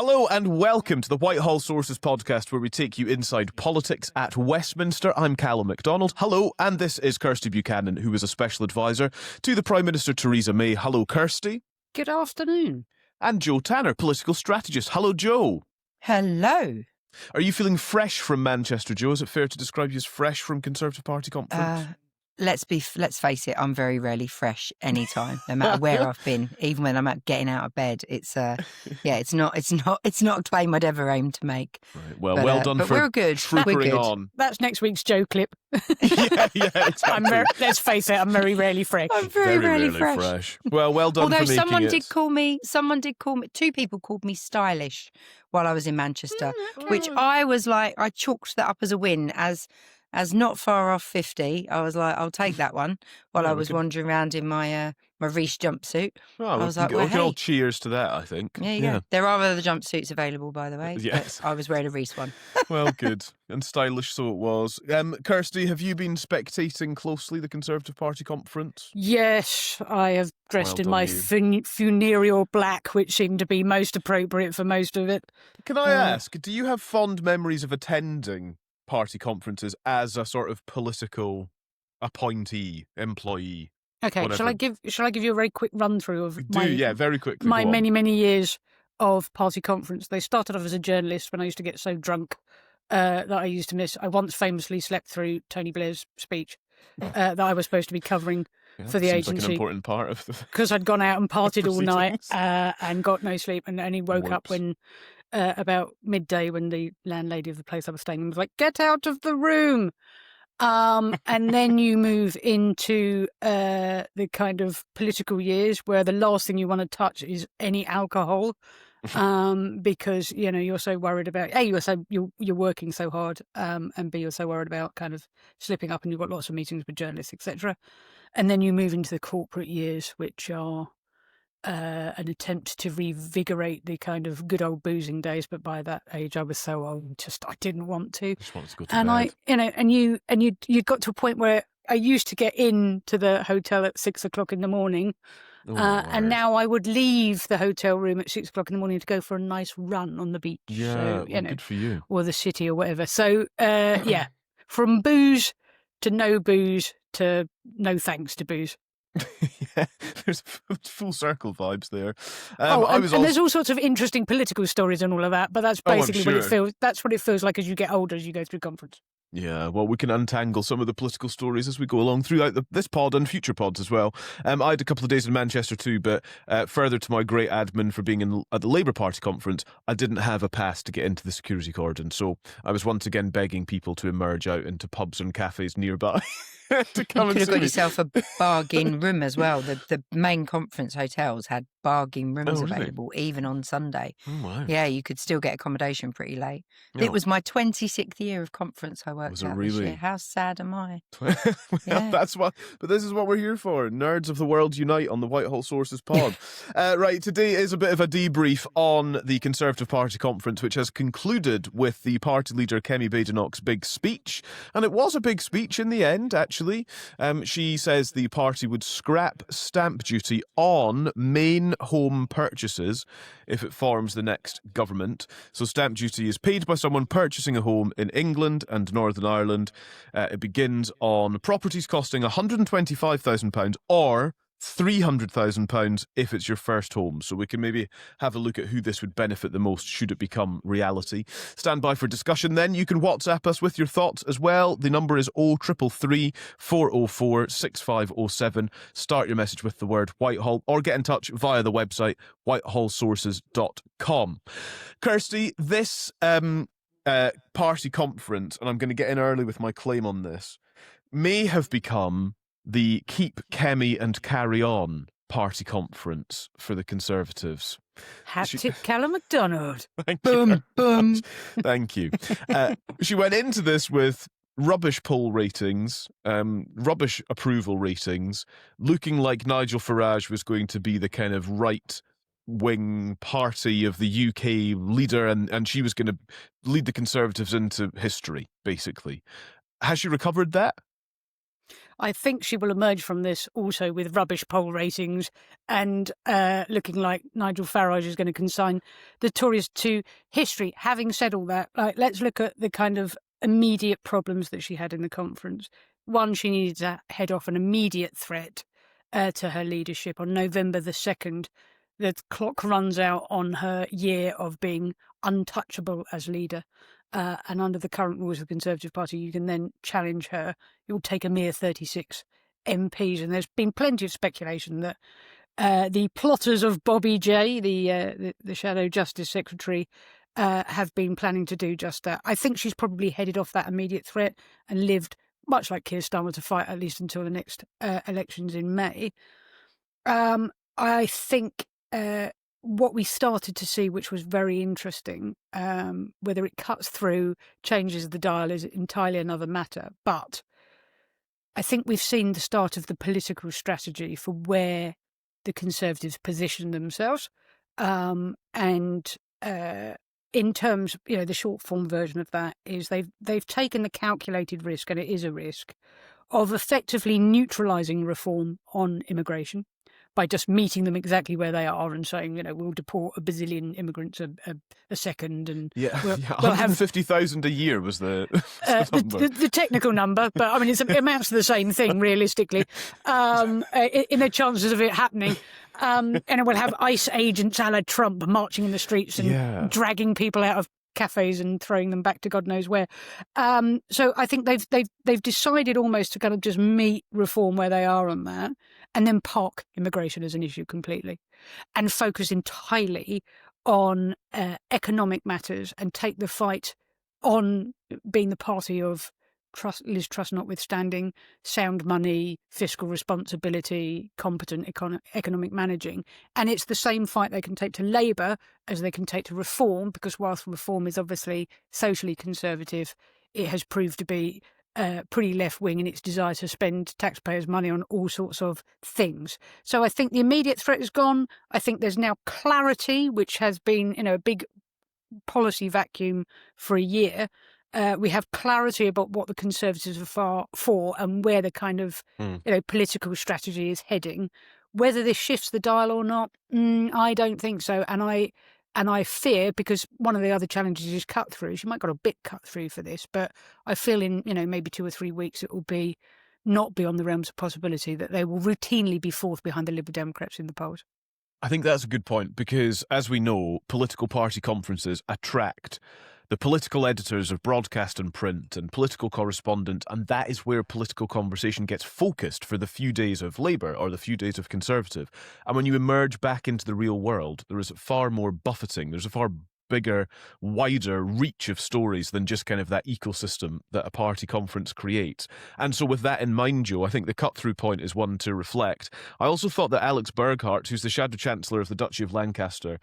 Hello and welcome to the Whitehall Sources podcast, where we take you inside politics at Westminster. I'm Calum Macdonald. Hello, and this is Kirsty Buchanan, who is a special advisor to the Prime Minister Theresa May. Hello, Kirsty. Good afternoon. And Joe Tanner, political strategist. Hello, Joe. Hello. Are you feeling fresh from Manchester, Joe? Is it fair to describe you as fresh from Conservative Party conference? Let's face it, I'm very rarely fresh anytime, no matter where I've been. Even when I'm getting out of bed, it's not a claim I'd ever aim to make. Right. Well, well done but for we're good. troopering on. That's next week's Joe clip. yeah, exactly. Let's face it, I'm very rarely fresh. I'm very rarely fresh. Well done. Although for making someone it. did call me, two people called me stylish while I was in Manchester, which I was like, I chalked that up as a win as not far off 50. I was like, I'll take that one while I was wandering around in my Reese jumpsuit. Oh, I was like, we can all cheers to that, I think. Yeah. There are other jumpsuits available, by the way. Yes. But I was wearing a Reese one. Well, good. And stylish, so it was. Kirsty, have you been spectating closely the Conservative Party conference? Yes, I have dressed Well in my done, funereal black, which seemed to be most appropriate for most of it. Can I ask, do you have fond memories of attending party conferences as a sort of political appointee, employee? Okay, whatever? shall I give you a very quick run through of very quickly. my go on. many years of party conference? They started off as a journalist when I used to get so drunk that I used to miss. I once famously slept through Tony Blair's speech that I was supposed to be covering for the seems agency. like an important part of the Because I'd gone out and partied all night proceedings. and got no sleep, and only woke up Whoops. when about midday, when the landlady of the place I was staying in was like, "Get out of the room!" And then you move into the kind of political years where the last thing you want to touch is any alcohol, because you're so worried about you're working so hard, and B, you're so worried about kind of slipping up, and you've got lots of meetings with journalists, etc. And then you move into the corporate years, which are an attempt to revigorate the kind of good old boozing days. But by that age, I was so old, I didn't want to. Just wanted to go to And bed. you got to a point where I used to get into the hotel at 6 o'clock in the morning. And now I would leave the hotel room at 6 o'clock in the morning to go for a nice run on the beach. Yeah, so, good for you. Or the city or whatever. So, from booze to no booze to no thanks to booze. Yeah, there's full circle vibes there. There's all sorts of interesting political stories and all of that, but that's basically what it feels. That's what it feels like as you get older, as you go through conference. Yeah, well, we can untangle some of the political stories as we go along throughout this pod and future pods as well. I had a couple of days in Manchester too, but further to my great admin for being at the Labour Party conference, I didn't have a pass to get into the security cordon, so I was once again begging people to emerge out into pubs and cafes nearby. To come You and could have see got me. yourself a bargain room as well. The main conference hotels had bargain rooms really? available, even on Sunday. Oh, wow. Yeah, you could still get accommodation pretty late. Yeah. It was my 26th year of conference I worked Was it out really? this year. How sad am I? Well, Yeah. but this is what we're here for. Nerds of the world unite on the Whitehall Sources pod. Right, today is a bit of a debrief on the Conservative Party conference, which has concluded with the party leader Kemi Badenoch's big speech. And it was a big speech in the end, actually. She says the party would scrap stamp duty on main home purchases if it forms the next government. So stamp duty is paid by someone purchasing a home in England and Northern Ireland. It begins on properties costing £125,000 or £300,000 if it's your first home. So we can maybe have a look at who this would benefit the most should it become reality. Stand by for discussion then. You can WhatsApp us with your thoughts as well. The number is 0333 404 6507. Start your message with the word Whitehall or get in touch via the website whitehallsources.com. Kirsty, this party conference, and I'm going to get in early with my claim on this, may have become the Keep Kemi and Carry On party conference for the Conservatives. Hat tip Calum Macdonald. Thank you. Boom, very boom. much. Thank you. She went into this with rubbish poll ratings, rubbish approval ratings, looking like Nigel Farage was going to be the kind of right-wing party of the UK leader, and she was going to lead the Conservatives into history, basically. Has she recovered that? I think she will emerge from this also with rubbish poll ratings and looking like Nigel Farage is going to consign the Tories to history. Having said all that, let's look at the kind of immediate problems that she had in the conference. One, she needed to head off an immediate threat to her leadership. On November the 2nd, the clock runs out on her year of being untouchable as leader. And under the current rules of the Conservative Party, you can then challenge her. You'll take a mere 36 MPs. And there's been plenty of speculation that the plotters of Bobby J, the Shadow Justice Secretary, have been planning to do just that. I think she's probably headed off that immediate threat and lived, much like Keir Starmer, to fight at least until the next elections in May. I think what we started to see, which was very interesting, whether it cuts through, changes the dial is entirely another matter. But I think we've seen the start of the political strategy for where the Conservatives position themselves. And in terms, the short form version of that is they've taken the calculated risk, and it is a risk, of effectively neutralising reform on immigration by just meeting them exactly where they are and saying, we'll deport a bazillion immigrants a second, and we'll 150,000 a year was the number. The technical number, but I mean it amounts to the same thing realistically. In the chances of it happening, and we'll have ICE agents a la Trump marching in the streets and dragging people out of cafes and throwing them back to God knows where. So I think they've decided almost to kind of just meet reform where they are on that, and then park immigration as an issue completely, and focus entirely on economic matters and take the fight on being the party of Liz Truss notwithstanding, sound money, fiscal responsibility, competent economic managing. And it's the same fight they can take to Labour as they can take to reform, because whilst reform is obviously socially conservative, it has proved to be pretty left-wing in its desire to spend taxpayers' money on all sorts of things. So I think the immediate threat is gone. I think there's now clarity, which has been a big policy vacuum for a year. We have clarity about what the Conservatives are for and where the kind of political strategy is heading. Whether this shifts the dial or not, I don't think so. And I fear, because one of the other challenges is cut through. She might got a bit cut through for this, but I feel in maybe 2 or 3 weeks it will be not beyond the realms of possibility that they will routinely be fourth behind the Liberal Democrats in the polls. I think that's a good point, because as we know, political party conferences attract the political editors of broadcast and print and political correspondent, and that is where political conversation gets focused for the few days of Labour or the few days of Conservative. And when you emerge back into the real world, there is far more buffeting. There's a far bigger, wider reach of stories than just kind of that ecosystem that a party conference creates. And so with that in mind, Joe, I think the cut-through point is one to reflect. I also thought that Alex Burghardt, who's the Shadow Chancellor of the Duchy of Lancaster,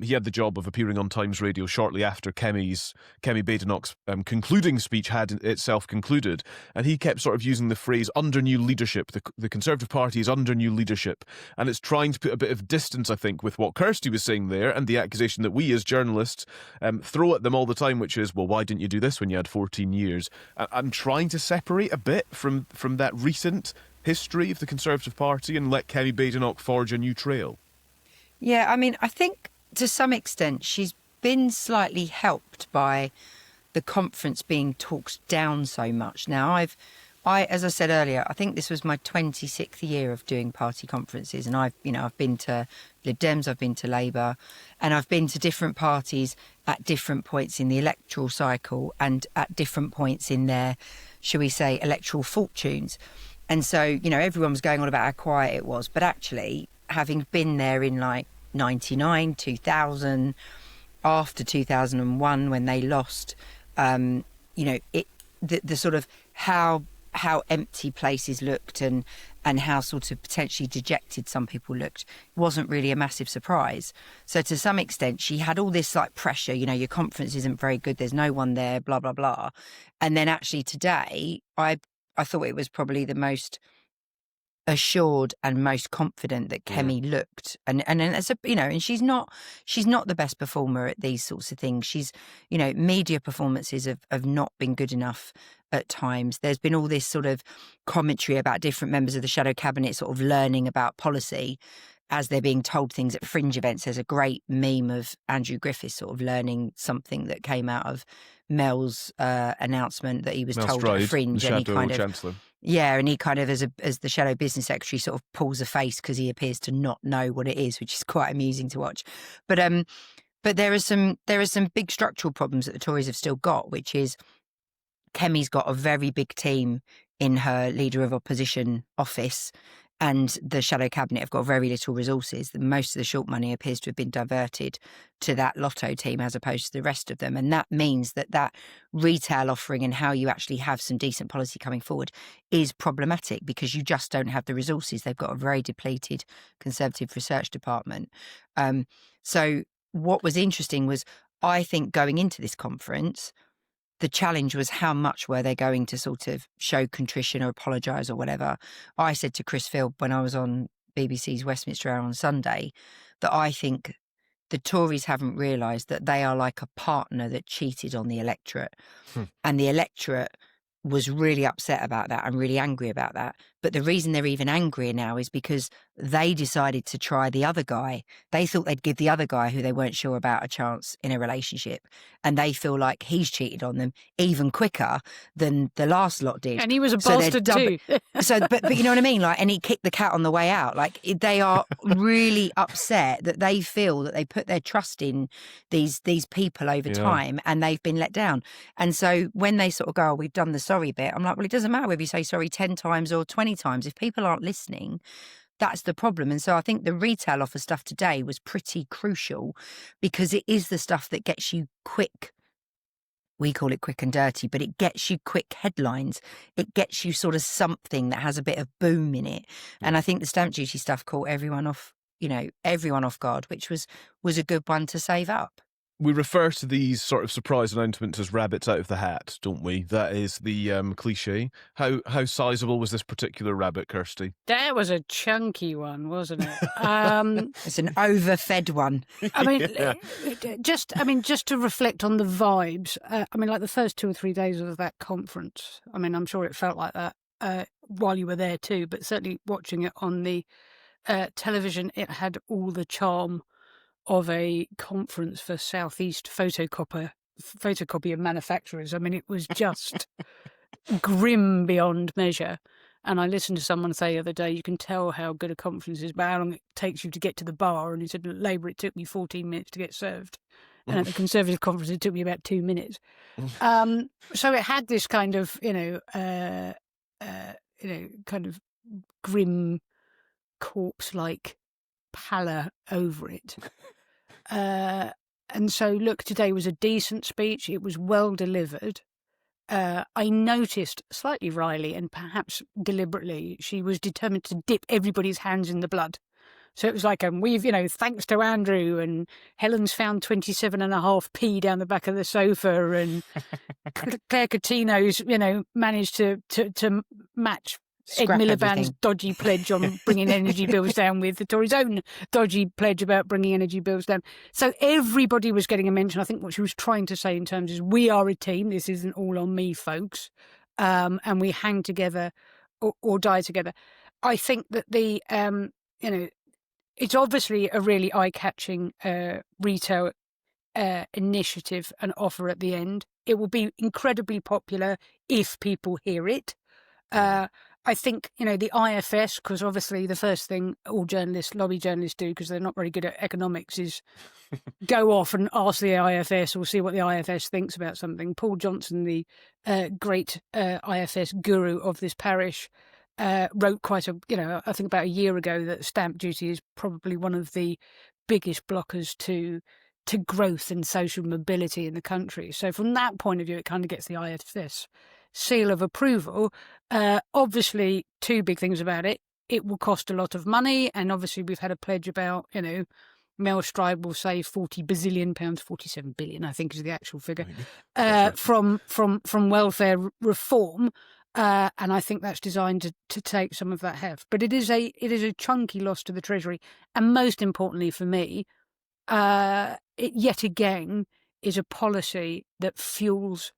he had the job of appearing on Times Radio shortly after Kemi Badenoch's concluding speech had itself concluded, and he kept sort of using the phrase under new leadership. The Conservative Party is under new leadership, and it's trying to put a bit of distance, I think, with what Kirsty was saying there and the accusation that we as journalists throw at them all the time, which is, well, why didn't you do this when you had 14 years? I'm trying to separate a bit from that recent history of the Conservative Party and let Kemi Badenoch forge a new trail. Yeah, I mean, I think to some extent she's been slightly helped by the conference being talked down so much. Now, as I said earlier, I think this was my 26th year of doing party conferences, and I've been to Lib Dems, I've been to Labour, and I've been to different parties at different points in the electoral cycle and at different points in their, shall we say, electoral fortunes. And so, everyone was going on about how quiet it was, but actually, having been there in like 99, 2000, after 2001 when they lost, the sort of how empty places looked and how sort of potentially dejected some people looked wasn't really a massive surprise. So to some extent, she had all this like pressure, your conference isn't very good, there's no one there, blah, blah, blah. And then actually today, I thought it was probably the most assured and most confident that Kemi looked, and as a, and she's not the best performer at these sorts of things. She's, media performances have not been good enough at times. There's been all this sort of commentary about different members of the shadow cabinet sort of learning about policy as they're being told things at fringe events. There's a great meme of Andrew Griffiths sort of learning something that came out of Mel's announcement that he was Mel told Stride, at fringe, the and he Shadow kind of Chancellor. Yeah, and he kind of, as the shadow business secretary, sort of pulls a face because he appears to not know what it is, which is quite amusing to watch. But there are some big structural problems that the Tories have still got, which is Kemi's got a very big team in her leader of opposition office, and the shadow cabinet have got very little resources. Most of the short money appears to have been diverted to that lotto team as opposed to the rest of them. And that means that retail offering and how you actually have some decent policy coming forward is problematic because you just don't have the resources. They've got a very depleted Conservative research department. So what was interesting was, I think, going into this conference, the challenge was how much were they going to sort of show contrition or apologise or whatever. I said to Chris Philp when I was on BBC's Westminster Hour on Sunday that I think the Tories haven't realised that they are like a partner that cheated on the electorate. And the electorate was really upset about that and really angry about that. But the reason they're even angrier now is because they decided to try the other guy. They thought they'd give the other guy, who they weren't sure about, a chance in a relationship. And they feel like he's cheated on them even quicker than the last lot did. And he was a bastard too. But you know what I mean? Like, and he kicked the cat on the way out. Like, they are really upset that they feel that they put their trust in these people over time and they've been let down. And so when they sort of go, oh, we've done the sorry bit, I'm like, well, it doesn't matter whether you say sorry 10 times or 20 times. If people aren't listening, that's the problem. And so I think the retail offer stuff today was pretty crucial because it is the stuff that gets you quick. We call it quick and dirty, but it gets you quick headlines. It gets you sort of something that has a bit of boom in it. And I think the stamp duty stuff caught everyone off guard, which was a good one to save up. We refer to these sort of surprise announcements as rabbits out of the hat, don't we? That is the cliche. How sizable was this particular rabbit, Kirsty? That was a chunky one, wasn't it? It's an overfed one. Just to reflect on the vibes. Like the first 2 or 3 days of that conference. I'm sure it felt like that while you were there too, but certainly watching it on the television, it had all the charm of a conference for Southeast photocopier manufacturers. It was just grim beyond measure. And I listened to someone say the other day, you can tell how good a conference is by how long it takes you to get to the bar. And he said, at Labour, it took me 14 minutes to get served. And at the Conservative conference, it took me about 2 minutes. So it had this kind of, kind of grim corpse-like pallor over it. And so, look, today was a decent speech. It was well delivered. I noticed, slightly wryly and perhaps deliberately, she was determined to dip everybody's hands in the blood. So it was like, we've, thanks to Andrew, and Helen's found 27.5p down the back of the sofa, and Claire Coutinho's, managed to match Ed Miliband's dodgy pledge on bringing energy bills down with the Tories' own dodgy pledge about bringing energy bills down. So everybody was getting a mention. I think what she was trying to say in terms is, we are a team. This isn't all on me, folks. And we hang together or die together. I think that it's obviously a really eye-catching retail initiative and offer at the end. It will be incredibly popular if people hear it. I think, the IFS, because obviously the first thing all lobby journalists do, because they're not very good at economics, is go off and ask the IFS or see what the IFS thinks about something. Paul Johnson, the great IFS guru of this parish, wrote I think about a year ago, that stamp duty is probably one of the biggest blockers to growth and social mobility in the country. So from that point of view, it kind of gets the IFS seal of approval. Obviously, two big things about it. It will cost a lot of money, and obviously we've had a pledge about, Mel Stride will save £40 bazillion, 47 billion, I think is the actual figure, from welfare reform. And I think that's designed to take some of that heft. But it is a chunky loss to the Treasury. And most importantly for me, it yet again is a policy that fuels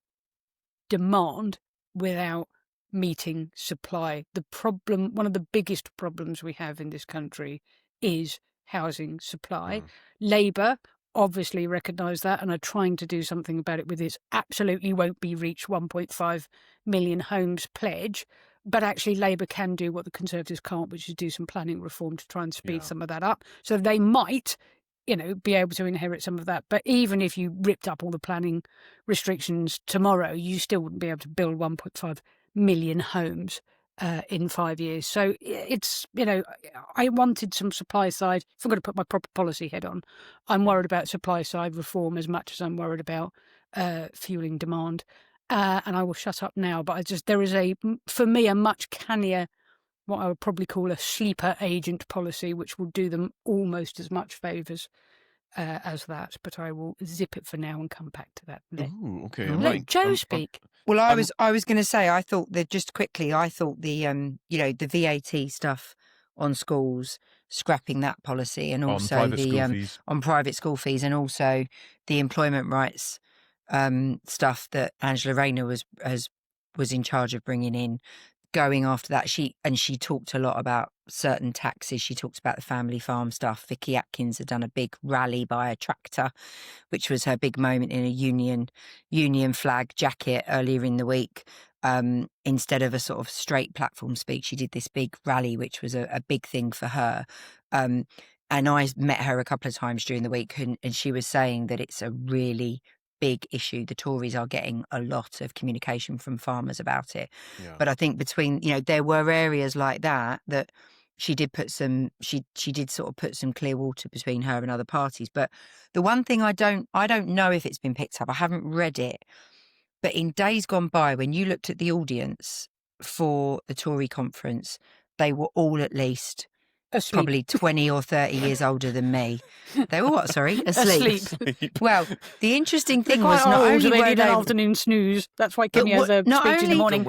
demand without meeting supply. One of the biggest problems we have in this country is housing supply. Labour obviously recognise that and are trying to do something about it with its absolutely won't be reached 1.5 million homes pledge. But actually Labour can do what the Conservatives can't, which is do some planning reform to try and speed some of that up. So they might, be able to inherit some of that. But even if you ripped up all the planning restrictions tomorrow, you still wouldn't be able to build 1.5 million homes in 5 years. So it's, I wanted some supply side. If I'm going to put my proper policy head on, I'm worried about supply side reform as much as I'm worried about fueling demand. And I will shut up now. But there is for me, a much cannier, what I would probably call a sleeper agent policy, which will do them almost as much favours as that. But I will zip it for now and come back to that. Okay. Let Joe speak. Well, I was going to say, I thought that just quickly, the the VAT stuff on schools, scrapping that policy, and also on private school fees, and also the employment rights stuff that Angela Rayner was in charge of bringing in, going after that. She talked a lot about certain taxes. She talked about the family farm stuff. Vicky Atkins had done a big rally by a tractor, which was her big moment in a union flag jacket earlier in the week. Instead of a sort of straight platform speech, she did this big rally, which was a big thing for her. And I met her a couple of times during the week, and she was saying that it's a really big issue. The Tories are getting a lot of communication from farmers about it. Yeah. But I think between, there were areas like that she did put some, she did sort of put some clear water between her and other parties. But the one thing I don't know if it's been picked up, I haven't read it, but in days gone by, when you looked at the audience for the Tory conference, they were all at least probably 20 or 30 years older than me. They were what, sorry? Asleep. Well, the interesting thing was not only were they an afternoon snooze. That's why Kemi has a speech in the morning.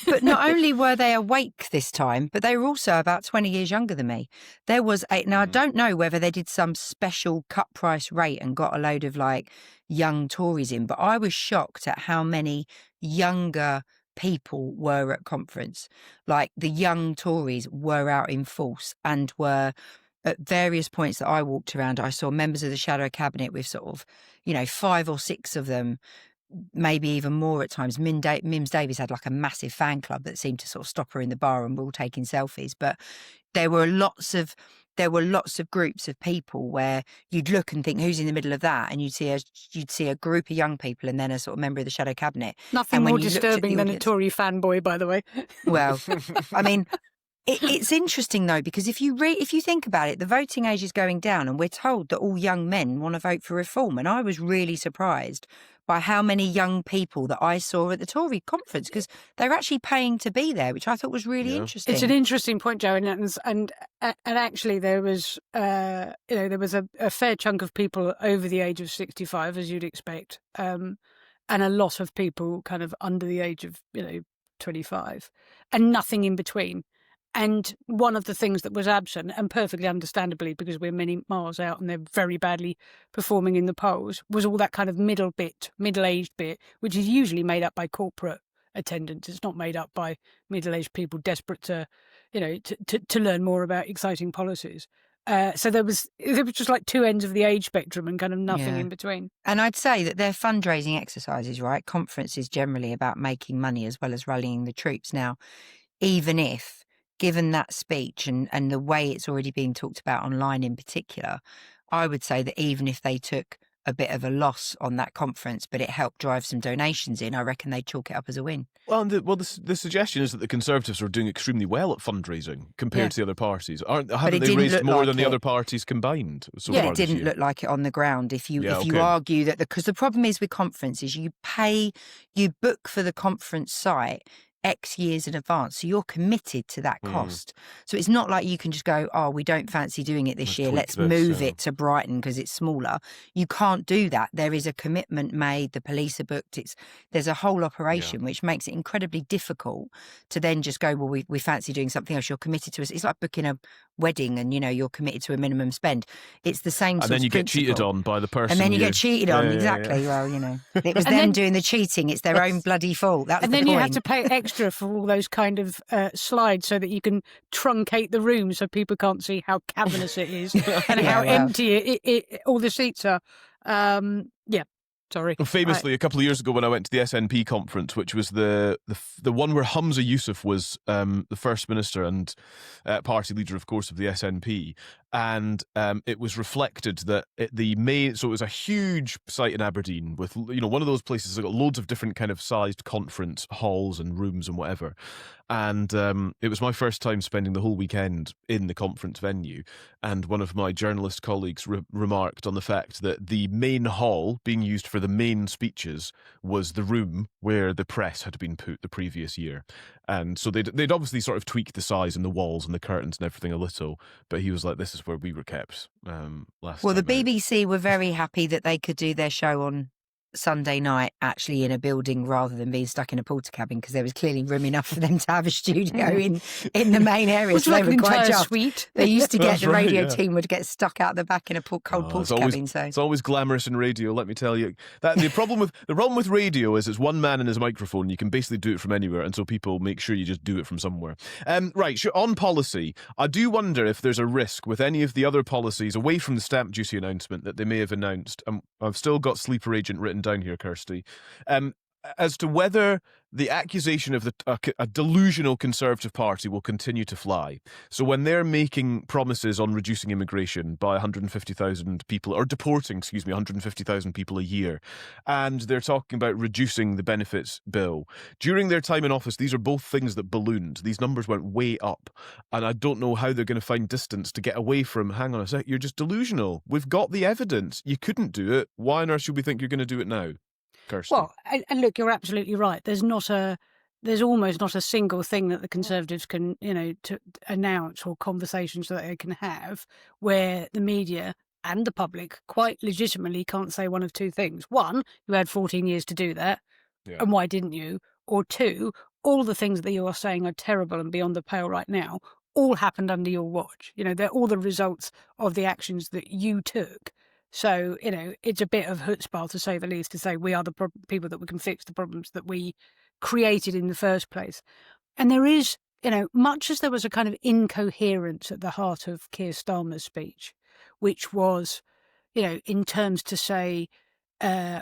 But not only were they awake this time, but they were also about 20 years younger than me. There was now I don't know whether they did some special cut price rate and got a load of young Tories in, but I was shocked at how many younger people were at conference. The young Tories were out in force and were at various points that I walked around. I saw members of the shadow cabinet with sort of, 5 or 6 of them, maybe even more at times. Mims Davies had a massive fan club that seemed to sort of stop her in the bar and we're all taking selfies. But there were lots of groups of people where you'd look and think, who's in the middle of that? And you'd see a group of young people and then a sort of member of the shadow cabinet. Nothing more disturbing than a Tory fanboy, by the way. Well, I mean, it's interesting though, because if you think about it, the voting age is going down and we're told that all young men want to vote for reform. And I was really surprised by how many young people that I saw at the Tory conference, because they're actually paying to be there, which I thought was really interesting. It's an interesting point, Joe, and actually there was there was a fair chunk of people over the age of 65, as you'd expect, and a lot of people kind of under the age of 25, and nothing in between. And one of the things that was absent, and perfectly understandably because we're many miles out and they're very badly performing in the polls, was all that kind of middle-aged bit, which is usually made up by corporate attendance. It's not made up by middle-aged people desperate to learn more about exciting policies. So there was just two ends of the age spectrum and kind of nothing in between. And I'd say that they're fundraising exercises, right? Conferences generally about making money as well as rallying the troops. Now, even if, given that speech and the way it's already being talked about online in particular, I would say that even if they took a bit of a loss on that conference, but it helped drive some donations in, I reckon they'd chalk it up as a win. Well, the suggestion is that the Conservatives are doing extremely well at fundraising compared to the other parties. Haven't they raised more than the other parties combined so far? It didn't look like it on the ground. If you argue that, because the problem is with conferences, you book for the conference site X years in advance. So you're committed to that cost. So it's not like you can just go, oh, we don't fancy doing it this year. tweak Let's this, move yeah. it to Brighton because it's smaller. You can't do that. There is a commitment made. The police are booked. There's a whole operation, which makes it incredibly difficult to then just go, well, we fancy doing something else. You're committed to us. It's like booking a wedding and, you're committed to a minimum spend. It's the same sort of And then you get principle. cheated on by the person. And then you get cheated on, Yeah, exactly. yeah. Well, it was And them then- doing the cheating. It's their own bloody fault. That's And the then point. you have to pay extra for all those kind of slides so that you can truncate the room so people can't see how cavernous it is and how empty all the seats are. Sorry. Well, famously, a couple of years ago when I went to the SNP conference, which was the one where Humza Yousaf was the First Minister and party leader, of course, of the SNP, and it was reflected that so it was a huge site in Aberdeen with, one of those places that got loads of different kind of sized conference halls and rooms and whatever. And it was my first time spending the whole weekend in the conference venue. And one of my journalist colleagues remarked on the fact that the main hall being used for the main speeches was the room where the press had been put the previous year. And so they'd obviously sort of tweaked the size and the walls and the curtains and everything a little. But he was like, this is where we were kept last Well, the time out. BBC were very happy that they could do their show on Sunday night actually in a building rather than being stuck in a porter cabin, because there was clearly room enough for them to have a studio in the main area. Would So you they like an were quite entire chuffed. suite? They used to get That's the right, radio yeah. team would get stuck out the back in a cold porter cabin. So It's always glamorous in radio, let me tell you. The problem with radio is it's one man and his microphone. You can basically do it from anywhere, and so people make sure you just do it from somewhere. Right, sure. On policy, I do wonder if there's a risk with any of the other policies away from the stamp duty announcement that they may have announced. I've still got sleeper agent written down here, Kirsty. As to whether the accusation of a delusional Conservative Party will continue to fly. So when they're making promises on reducing immigration by 150,000 people, or deporting, 150,000 people a year, and they're talking about reducing the benefits bill, during their time in office, these are both things that ballooned. These numbers went way up, and I don't know how they're going to find distance to get away from, hang on a sec, you're just delusional. We've got the evidence. You couldn't do it. Why on earth should we think you're going to do it now? Kirsty. Well, and look, you're absolutely right. There's almost not a single thing that the Conservatives can, to announce or conversations that they can have where the media and the public quite legitimately can't say one of two things. One, you had 14 years to do that, and why didn't you? Or two, all the things that you are saying are terrible and beyond the pale right now all happened under your watch. They're all the results of the actions that you took. So, it's a bit of chutzpah, to say the least, to say we are the people that we can fix the problems that we created in the first place. And there is, much as there was a kind of incoherence at the heart of Keir Starmer's speech, which was, in terms to say,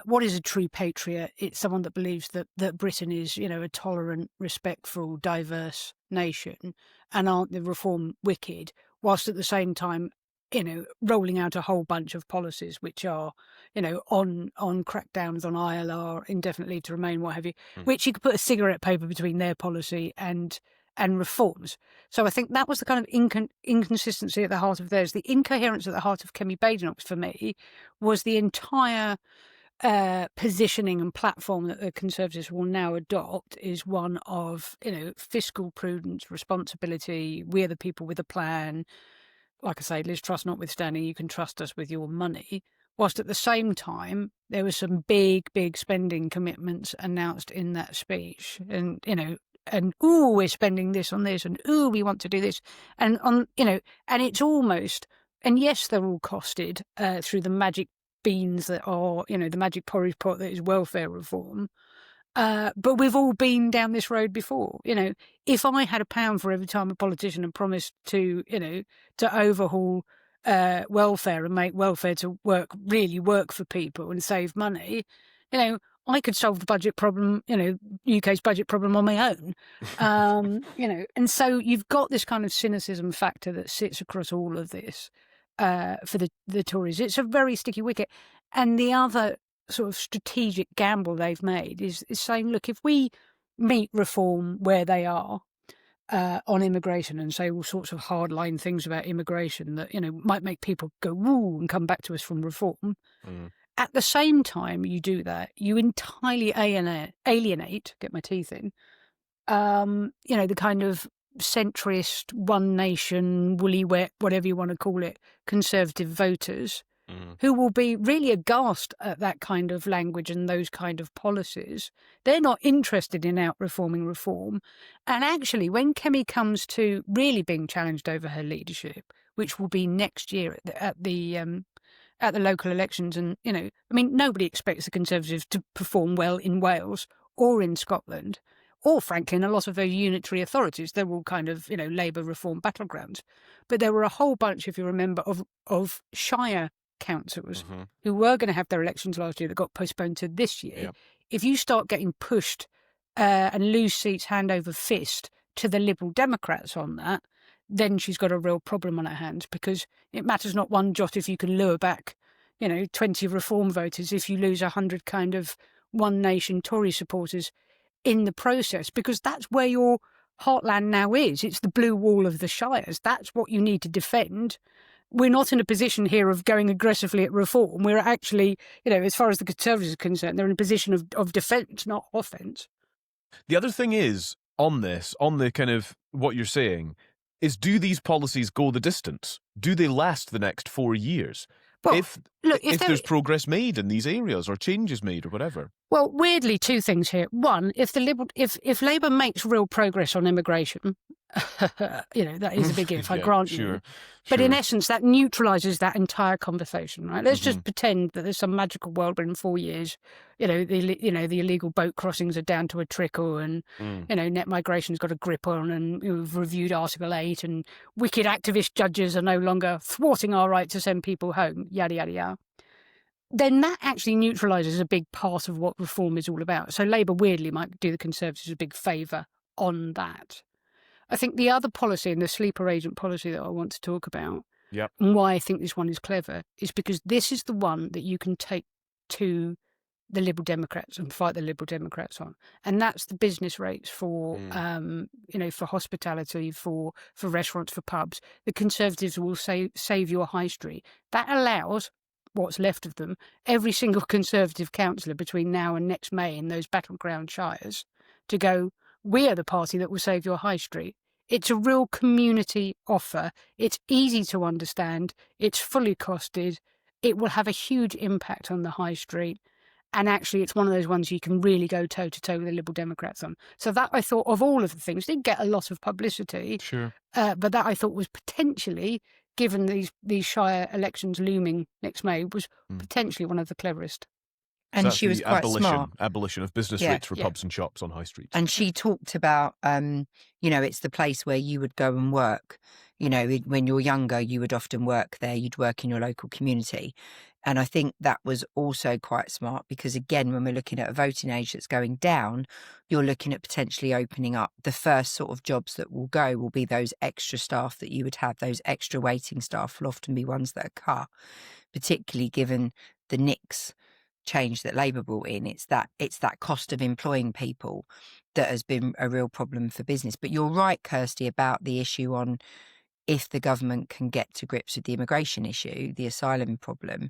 what is a true patriot? It's someone that believes that Britain is, a tolerant, respectful, diverse nation, and aren't the reform wicked, whilst at the same time, rolling out a whole bunch of policies which are, on crackdowns on ILR, indefinitely to remain, what have you, which you could put a cigarette paper between their policy and reforms. So I think that was the kind of inconsistency at the heart of theirs. The incoherence at the heart of Kemi Badenoch, for me, was the entire positioning and platform that the Conservatives will now adopt is one of, fiscal prudence, responsibility. We are the people with a plan. Like I say, Liz Truss notwithstanding, you can trust us with your money. Whilst at the same time, there were some big, big spending commitments announced in that speech. And, we're spending this on this, and we want to do this. And and it's almost, and yes, they're all costed through the magic beans that are, the magic porridge pot that is welfare reform. But we've all been down this road before. If I had £1 for every time a politician had promised to, to overhaul welfare and make welfare to really work for people and save money, I could solve the budget problem, UK's budget problem on my own. And so you've got this kind of cynicism factor that sits across all of this for the Tories. It's a very sticky wicket. And the other sort of strategic gamble they've made is saying, look, if we meet reform where they are on immigration and say all sorts of hardline things about immigration that, might make people go, woo, and come back to us from reform. At the same time you do that, you entirely alienate, get my teeth in, the kind of centrist, one nation, woolly wet, whatever you want to call it, conservative voters who will be really aghast at that kind of language and those kind of policies. They're not interested in out-reforming reform. And actually, when Kemi comes to really being challenged over her leadership, which will be next year at the local elections, and, nobody expects the Conservatives to perform well in Wales or in Scotland, or frankly in a lot of those unitary authorities. They're all kind of, Labour reform battlegrounds. But there were a whole bunch, if you remember, of shire councillors who were going to have their elections last year that got postponed to this year. Yep. If you start getting pushed and lose seats hand over fist to the Liberal Democrats on that, then she's got a real problem on her hands, because it matters not one jot if you can lure back, 20 reform voters if you lose 100 kind of one nation Tory supporters in the process, because that's where your heartland now is. It's the blue wall of the shires. That's what you need to defend. We're not in a position here of going aggressively at reform. We're actually, as far as the Conservatives are concerned, they're in a position of defence, not offence. The other thing is, on the kind of what you're saying, is do these policies go the distance? Do they last the next 4 years? Well, if if there's progress made in these areas or changes made or whatever. Well, weirdly, two things here. One, if if Labour makes real progress on immigration, that is a big if, I grant you. But in essence, that neutralises that entire conversation, right? Let's just pretend that there's some magical world where in 4 years, the illegal boat crossings are down to a trickle, and net migration's got a grip on, and we've reviewed Article 8, and wicked activist judges are no longer thwarting our right to send people home, yada yada yada. Then that actually neutralises a big part of what reform is all about. So Labour, weirdly, might do the Conservatives a big favour on that. I think the other policy, and the sleeper agent policy that I want to talk about, and why I think this one is clever, is because this is the one that you can take to the Liberal Democrats and fight the Liberal Democrats on. And that's the business rates for, for hospitality, for restaurants, for pubs. The Conservatives will save your high street. That allows what's left of them, every single Conservative councillor between now and next May in those battleground shires, to go, we are the party that will save your high street. It's a real community offer. It's easy to understand. It's fully costed. It will have a huge impact on the high street. And actually, it's one of those ones you can really go toe-to-toe with the Liberal Democrats on. So that, I thought, of all of the things, didn't get a lot of publicity. Sure. But that, I thought, was potentially, given these shire elections looming next May, was potentially one of the cleverest. And So she was quite smart. Abolition of business rates for pubs and shops on high streets. And she talked about, it's the place where you would go and work. When you're younger, you would often work there. You'd work in your local community. And I think that was also quite smart because, again, when we're looking at a voting age that's going down, you're looking at potentially opening up. The first sort of jobs that will go will be those extra staff that you would have. Those extra waiting staff will often be ones that are cut, particularly given the NICs change that Labour brought in. It's that cost of employing people that has been a real problem for business. But you're right, Kirsty, about the issue on if the government can get to grips with the immigration issue, the asylum problem.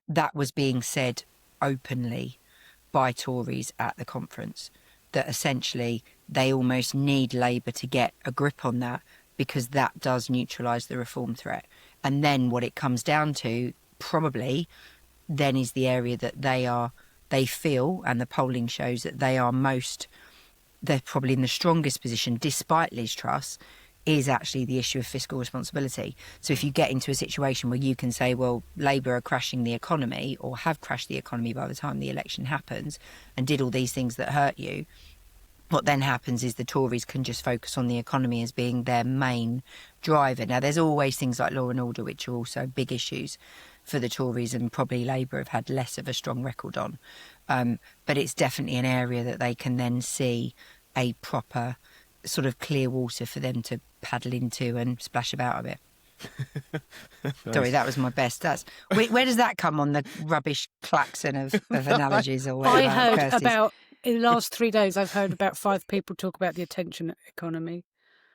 That was being said openly by Tories at the conference, that essentially they almost need Labour to get a grip on that because that does neutralise the reform threat. And then what it comes down to, probably, then is the area that they feel, and the polling shows that they're probably in the strongest position, despite Liz Truss, is actually the issue of fiscal responsibility. So if you get into a situation where you can say, well, Labour are crashing the economy or have crashed the economy by the time the election happens and did all these things that hurt you, what then happens is the Tories can just focus on the economy as being their main driver. Now, there's always things like law and order, which are also big issues for the Tories, and probably Labour have had less of a strong record on. But it's definitely an area that they can then see a proper sort of clear water for them to paddle into and splash about a bit. Nice. Sorry, that was my best. Where does that come on the rubbish klaxon of analogies or whatever? I heard Kirsty's? about, in the last 3 days, I've heard about 5 people talk about the attention economy.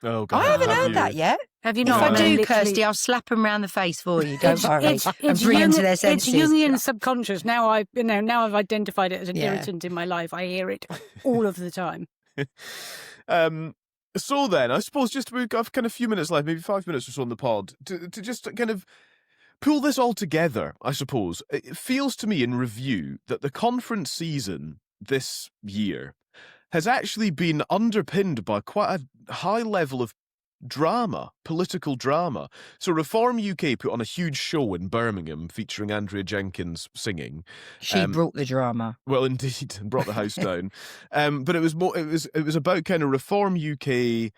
Oh, God. I haven't Have heard you? that yet. Have you If not? I do, Literally- Kirsty, I'll slap them round the face for you. Don't worry. And It's bring them to their It's senses. Jungian subconscious. Now I've identified it as an Yeah. irritant in my life. I hear it all of the time. So then, I suppose we've got kind of a few minutes left, maybe 5 minutes or so on the pod, to just kind of pull this all together, I suppose. It feels to me in review that the conference season this year has actually been underpinned by quite a high level of drama, political drama. So Reform UK put on a huge show in Birmingham featuring Andrea Jenkins singing. She brought the drama. Well, indeed, and brought the house down. But it was more. It was about kind of Reform UK,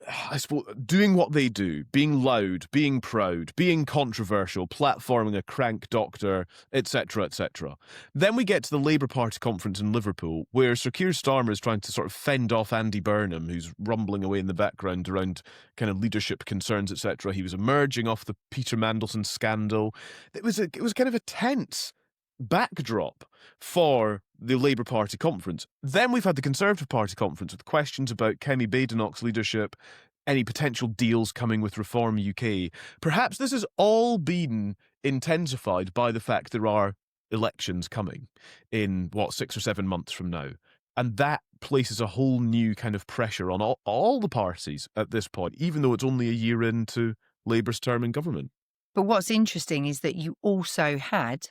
I suppose, doing what they do, being loud, being proud, being controversial, platforming a crank doctor, etc., etc. Then we get to the Labour Party conference in Liverpool, where Sir Keir Starmer is trying to sort of fend off Andy Burnham, who's rumbling away in the background around kind of leadership concerns, etc. He was emerging off the Peter Mandelson scandal. It was kind of a tense backdrop for the Labour Party conference. Then we've had the Conservative Party conference with questions about Kemi Badenoch's leadership, any potential deals coming with Reform UK. Perhaps this has all been intensified by the fact there are elections coming in, 6 or 7 months from now. And that places a whole new kind of pressure on all the parties at this point, even though it's only a year into Labour's term in government. But what's interesting is that you also had,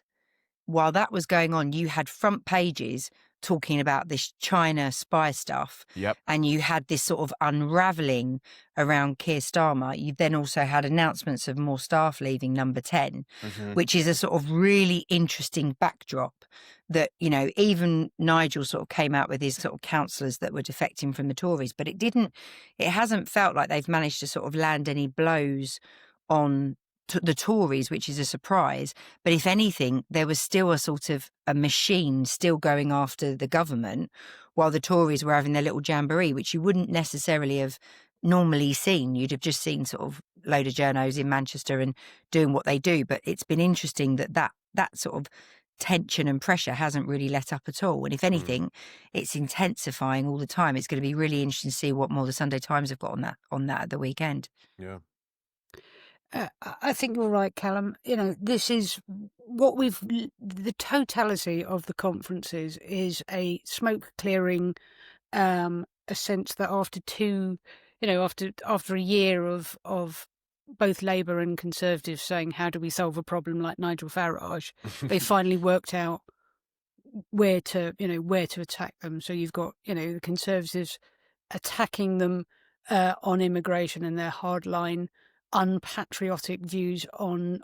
while that was going on, you had front pages talking about this China spy stuff. Yep. And you had this sort of unravelling around Keir Starmer. You then also had announcements of more staff leaving Number 10, which is a sort of really interesting backdrop that, you know, even Nigel sort of came out with his sort of councillors that were defecting from the Tories, but it hasn't felt like they've managed to sort of land any blows on the Tories, which is a surprise. But if anything, there was still a sort of a machine still going after the government while the Tories were having their little jamboree, which you wouldn't necessarily have normally seen. You'd have just seen sort of load of journos in Manchester and doing what they do. But it's been interesting that sort of tension and pressure hasn't really let up at all. And if anything, it's intensifying all the time. It's going to be really interesting to see what more the Sunday Times have got on that at the weekend. Yeah. I think you're right, Calum. You know, this is what the totality of the conferences is a smoke clearing, a sense that after a year of both Labour and Conservatives saying, how do we solve a problem like Nigel Farage, they finally worked out where to attack them. So you've got, the Conservatives attacking them on immigration and their hardline, unpatriotic views on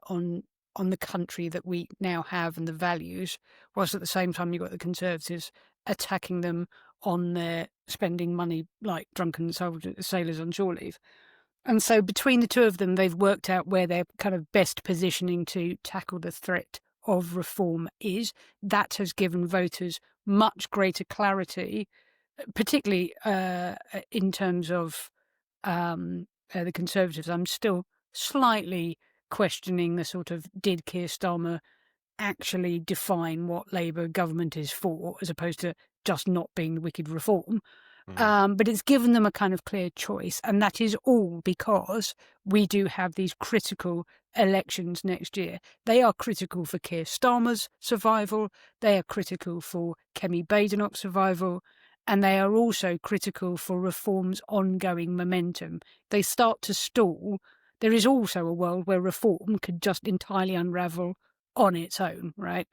the country that we now have and the values, whilst at the same time you've got the Conservatives attacking them on their spending money like drunken sailors on shore leave. And so between the two of them, they've worked out where their kind of best positioning to tackle the threat of reform is. That has given voters much greater clarity, particularly in terms of the Conservatives. I'm still slightly questioning the sort of, did Keir Starmer actually define what Labour government is for, as opposed to just not being the wicked reform. But it's given them a kind of clear choice, and that is all because we do have these critical elections next year. They are critical for Keir Starmer's survival, they are critical for Kemi Badenoch's survival, and they are also critical for reform's ongoing momentum. They start to stall. There is also a world where reform could just entirely unravel on its own, right?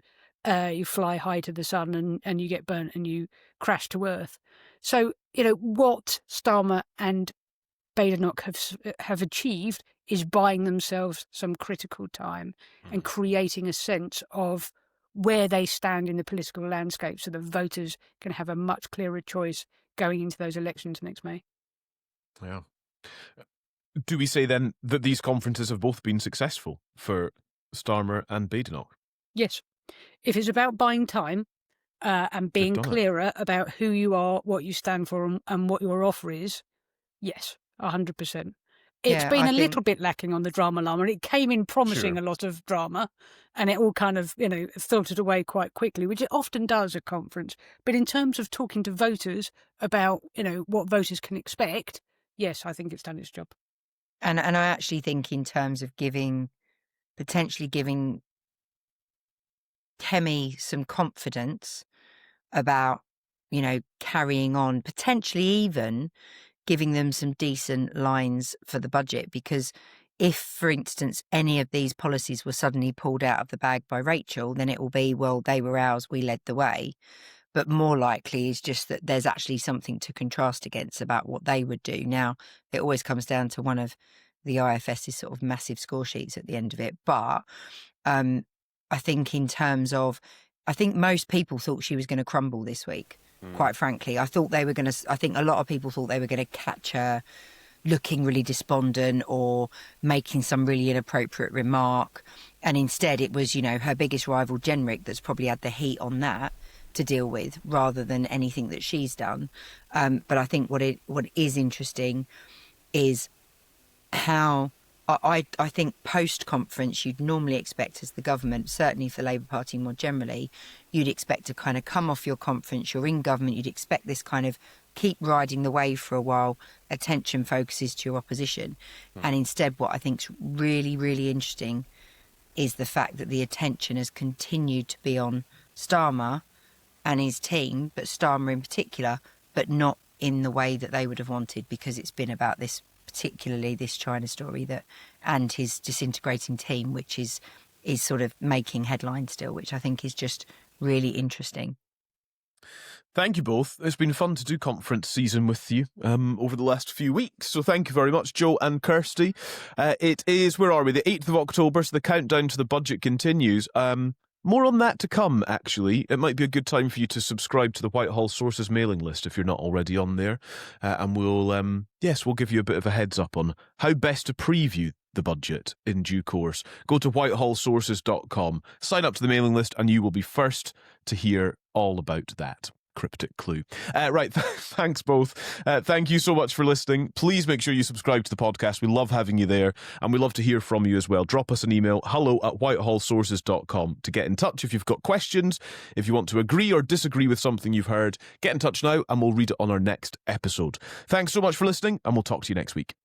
You fly high to the sun and you get burnt and you crash to earth. So, what Starmer and Badenoch have achieved is buying themselves some critical time and creating a sense of where they stand in the political landscape so that voters can have a much clearer choice going into those elections next May. Yeah. Do we say then that these conferences have both been successful for Starmer and Badenoch? Yes. If it's about buying time and being clearer about who you are, what you stand for and what your offer is, yes, 100%. It's been a little bit lacking on the drama llama. It came in promising a lot of drama and it all kind of, filtered away quite quickly, which it often does at conference. But in terms of talking to voters about, what voters can expect, yes, I think it's done its job. And I actually think in terms of potentially giving Kemi some confidence about, carrying on, potentially even giving them some decent lines for the budget. Because if, for instance, any of these policies were suddenly pulled out of the bag by Rachel, then it will be, well, they were ours, we led the way. But more likely is just that there's actually something to contrast against about what they would do. Now, it always comes down to one of the IFS's sort of massive score sheets at the end of it. But I think in terms of, I think most people thought she was going to crumble this week, quite frankly. I think a lot of people thought they were going to catch her looking really despondent or making some really inappropriate remark. And instead it was, her biggest rival, Jenrick, that's probably had the heat on that to deal with rather than anything that she's done. But I think what is interesting is how I think post-conference you'd normally expect as the government, certainly for the Labour Party more generally, you'd expect to kind of come off your conference, you're in government, you'd expect this kind of keep riding the wave for a while, attention focuses to your opposition. And instead what I think's really, really interesting is the fact that the attention has continued to be on Starmer and his team, but Starmer in particular, but not in the way that they would have wanted, because it's been about this, particularly this China story and his disintegrating team, which is sort of making headlines still, which I think is just really interesting. Thank you both. It's been fun to do conference season with you over the last few weeks. So thank you very much, Joe and Kirsty. It is, where are we? The 8th of October, so the countdown to the budget continues. More on that to come, actually. It might be a good time for you to subscribe to the Whitehall Sources mailing list if you're not already on there. And we'll give you a bit of a heads up on how best to preview the budget in due course. Go to whitehallsources.com, sign up to the mailing list, and you will be first to hear all about that. Cryptic clue. Right, thanks both. Thank you so much for listening. Please make sure you subscribe to the podcast. We love having you there, and we love to hear from you as well. Drop us an email, hello@whitehallsources.com, to get in touch if you've got questions, if you want to agree or disagree with something you've heard. Get in touch now and we'll read it on our next episode. Thanks so much for listening, and we'll talk to you next week.